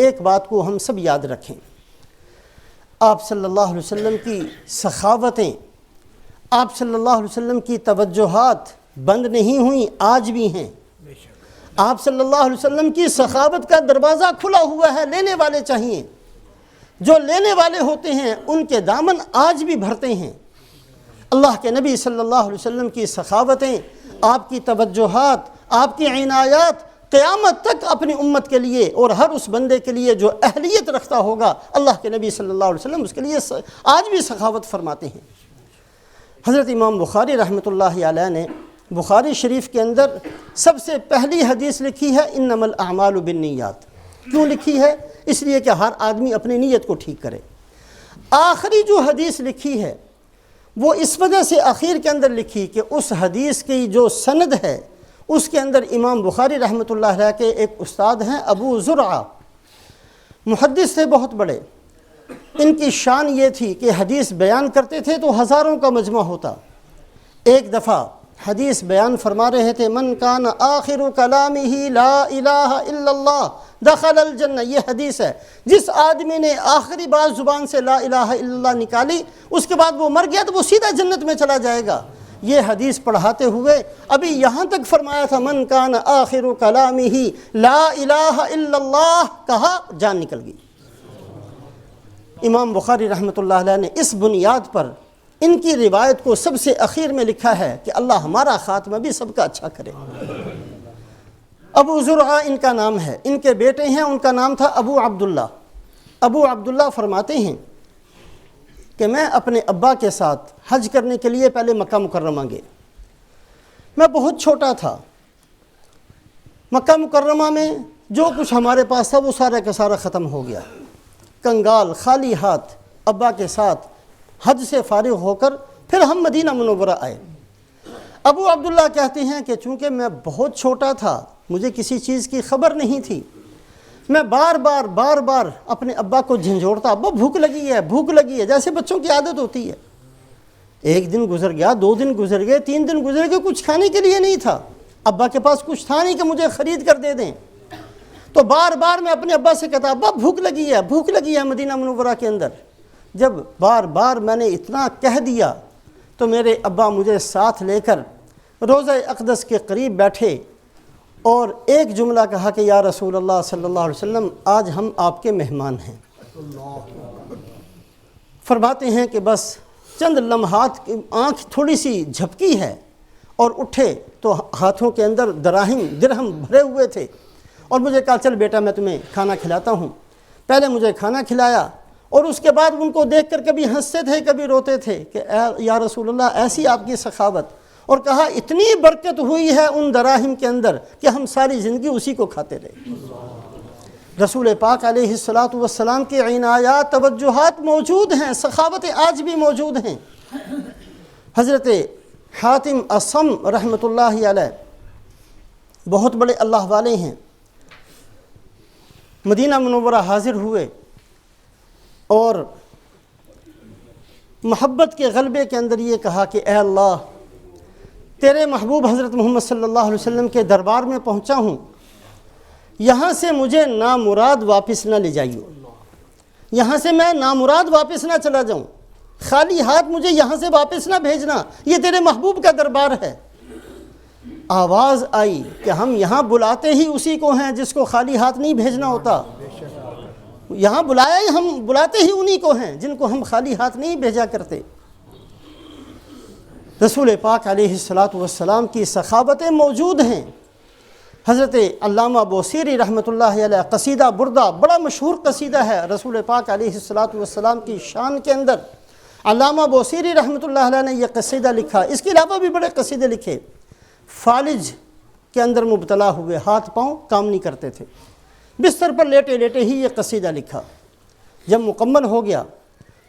ایک بات کو ہم سب یاد رکھیں، آپ صلی اللہ علیہ وسلم کی سخاوتیں، آپ صلی اللہ علیہ وسلم کی توجہات بند نہیں ہوئیں، آج بھی ہیں۔ آپ صلی اللہ علیہ وسلم کی سخاوت کا دروازہ کھلا ہوا ہے، لینے والے چاہیے۔ جو لینے والے ہوتے ہیں ان کے دامن آج بھی بھرتے ہیں۔ اللہ کے نبی صلی اللہ علیہ وسلم کی سخاوتیں، آپ کی توجہات، آپ کی عنایات قیامت تک اپنی امت کے لیے اور ہر اس بندے کے لیے جو اہلیت رکھتا ہوگا، اللہ کے نبی صلی اللہ علیہ وسلم اس کے لیے آج بھی سخاوت فرماتے ہیں۔ حضرت امام بخاری رحمۃ اللہ علیہ نے بخاری شریف کے اندر سب سے پہلی حدیث لکھی ہے انما الاعمال بالنیات۔ کیوں لکھی ہے؟ اس لیے کہ ہر آدمی اپنی نیت کو ٹھیک کرے۔ آخری جو حدیث لکھی ہے وہ اس وجہ سے اخیر کے اندر لکھی کہ اس حدیث کی جو سند ہے اس کے اندر امام بخاری رحمۃ اللہ علیہ کے ایک استاد ہیں ابو زرعہ، محدث تھے بہت بڑے۔ ان کی شان یہ تھی کہ حدیث بیان کرتے تھے تو ہزاروں کا مجمع ہوتا۔ ایک دفعہ حدیث بیان فرما رہے تھے من کان آخر کلامہ لا الہ الا اللہ دخل الجنہ، یہ حدیث ہے۔ جس آدمی نے آخری بات زبان سے لا الہ الا اللہ نکالی اس کے بعد وہ مر گیا تو وہ سیدھا جنت میں چلا جائے گا۔ یہ حدیث پڑھاتے ہوئے ابھی یہاں تک فرمایا تھا من کان آخر کلامہ لا الہ الا اللہ، کہا جان نکل گئی۔ امام بخاری رحمۃ اللہ علیہ نے اس بنیاد پر ان کی روایت کو سب سے اخیر میں لکھا ہے کہ اللہ ہمارا خاتمہ بھی سب کا اچھا کرے۔ ابو زرعہ ان کا نام ہے، ان کے بیٹے ہیں، ان کا نام تھا ابو عبداللہ۔ ابو عبداللہ فرماتے ہیں کہ میں اپنے ابا کے ساتھ حج کرنے کے لیے پہلے مکہ مکرمہ گئے۔ میں بہت چھوٹا تھا۔ مکہ مکرمہ میں جو کچھ ہمارے پاس تھا وہ سارا کا سارا ختم ہو گیا۔ کنگال خالی ہاتھ ابا کے ساتھ حج سے فارغ ہو کر پھر ہم مدینہ منورہ آئے۔ ابو عبداللہ کہتے ہیں کہ چونکہ میں بہت چھوٹا تھا، مجھے کسی چیز کی خبر نہیں تھی، میں بار بار اپنے ابا کو جھنجھوڑتا، ابا بھوک لگی ہے بھوک لگی ہے، جیسے بچوں کی عادت ہوتی ہے۔ ایک دن گزر گیا، 2 دن گزر گئے، 3 دن گزر گئے، کچھ کھانے کے لیے نہیں تھا۔ ابا کے پاس کچھ تھا نہیں کہ مجھے خرید کر دے دیں۔ تو بار میں اپنے ابا سے کہتا ابا بھوک لگی ہے مدینہ منورہ کے اندر۔ جب بار میں نے اتنا کہہ دیا تو میرے ابا مجھے ساتھ لے کر روضہ اقدس کے قریب بیٹھے اور ایک جملہ کہا کہ یا رسول اللہ صلی اللہ علیہ وسلم آج ہم آپ کے مہمان ہیں۔ فرماتے ہیں کہ بس چند لمحات کی آنکھ تھوڑی سی جھپکی ہے اور اٹھے تو ہاتھوں کے اندر درہم بھرے ہوئے تھے اور مجھے کہا چل بیٹا میں تمہیں کھانا کھلاتا ہوں۔ پہلے مجھے کھانا کھلایا اور اس کے بعد ان کو دیکھ کر کبھی ہنستے تھے کبھی روتے تھے کہ یا رسول اللہ ایسی آپ کی سخاوت، اور کہا اتنی برکت ہوئی ہے ان دراہم کے اندر کہ ہم ساری زندگی اسی کو کھاتے رہے۔ رسول پاک علیہ الصلاۃ والسلام کی عنایات توجہات موجود ہیں، سخاوتیں آج بھی موجود ہیں۔ حضرت حاتم اصم رحمۃ اللہ علیہ بہت بڑے اللہ والے ہیں، مدینہ منورہ حاضر ہوئے اور محبت کے غلبے کے اندر یہ کہا کہ اے اللہ تیرے محبوب حضرت محمد صلی اللہ علیہ وسلم کے دربار میں پہنچا ہوں، یہاں سے مجھے نامراد واپس نہ لے جائیو، یہاں سے میں نامراد واپس نہ چلا جاؤں، خالی ہاتھ مجھے یہاں سے واپس نہ بھیجنا، یہ تیرے محبوب کا دربار ہے۔ آواز آئی کہ ہم یہاں بلاتے ہی اسی کو ہیں جس کو خالی ہاتھ نہیں بھیجنا ہوتا، یہاں ہم بلاتے ہی انہی کو ہیں جن کو ہم خالی ہاتھ نہیں بھیجا کرتے۔ رسول پاک علیہ الصلاۃ والسلام کی سخاوتیں موجود ہیں۔ حضرت علامہ بوصیری رحمۃ اللہ علیہ قصیدہ بردہ بڑا مشہور قصیدہ ہے رسول پاک علیہ الصلاۃ والسلام کی شان کے اندر۔ علامہ بوصیری رحمۃ اللہ علیہ نے یہ قصیدہ لکھا، اس کے علاوہ بھی بڑے قصیدے لکھے۔ فالج کے اندر مبتلا ہوئے، ہاتھ پاؤں کام نہیں کرتے تھے، بستر پر لیٹے لیٹے ہی یہ قصیدہ لکھا۔ جب مکمل ہو گیا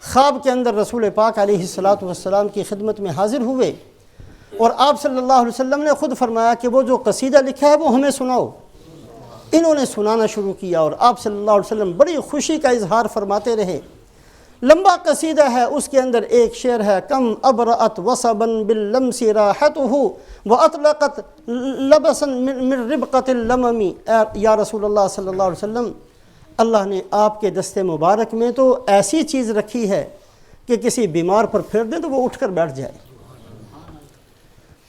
خواب کے اندر رسول پاک علیہ الصلاۃ والسلام کی خدمت میں حاضر ہوئے اور آپ صلی اللہ علیہ وسلم نے خود فرمایا کہ وہ جو قصیدہ لکھا ہے وہ ہمیں سناؤ۔ انہوں نے سنانا شروع کیا اور آپ صلی اللہ علیہ وسلم بڑی خوشی کا اظہار فرماتے رہے۔ لمبا قصیدہ ہے، اس کے اندر ایک شعر ہے کم ابرأت وصبا باللمس راحته واطلقت لبسا من ربقة اللمم۔ یا رسول اللہ صلی اللہ علیہ وسلم اللہ نے آپ کے دستے مبارک میں تو ایسی چیز رکھی ہے کہ کسی بیمار پر پھیر دیں تو وہ اٹھ کر بیٹھ جائے،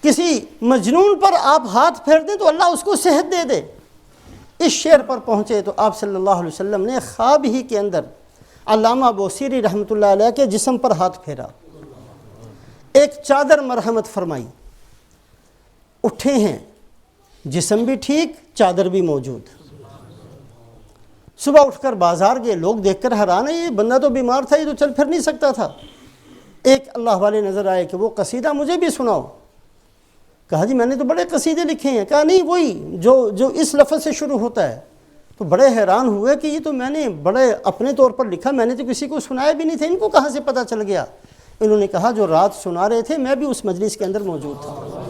کسی مجنون پر آپ ہاتھ پھیر دیں تو اللہ اس کو صحت دے دے۔ اس شعر پر پہنچے تو آپ صلی اللہ علیہ وسلم نے خواب ہی کے اندر علامہ بوصیری رحمۃ اللہ علیہ کے جسم پر ہاتھ پھیرا، ایک چادر مرحمت فرمائی، اٹھے ہیں، جسم بھی ٹھیک، چادر بھی موجود۔ صبح اٹھ کر بازار گئے، لوگ دیکھ کر حیران ہے، یہ بندہ تو بیمار تھا، یہ تو چل پھر نہیں سکتا تھا۔ ایک اللہ والے نظر آئے کہ وہ قصیدہ مجھے بھی سناؤ۔ کہا جی میں نے تو بڑے قصیدے لکھے ہیں۔ کہا نہیں، وہی جو اس لفظ سے شروع ہوتا ہے۔ تو بڑے حیران ہوئے کہ یہ تو میں نے بڑے اپنے طور پر لکھا، میں نے تو کسی کو سنایا بھی نہیں تھا، ان کو کہاں سے پتہ چل گیا؟ انہوں نے کہا جو رات سنا رہے تھے میں بھی اس مجلس کے اندر موجود تھا۔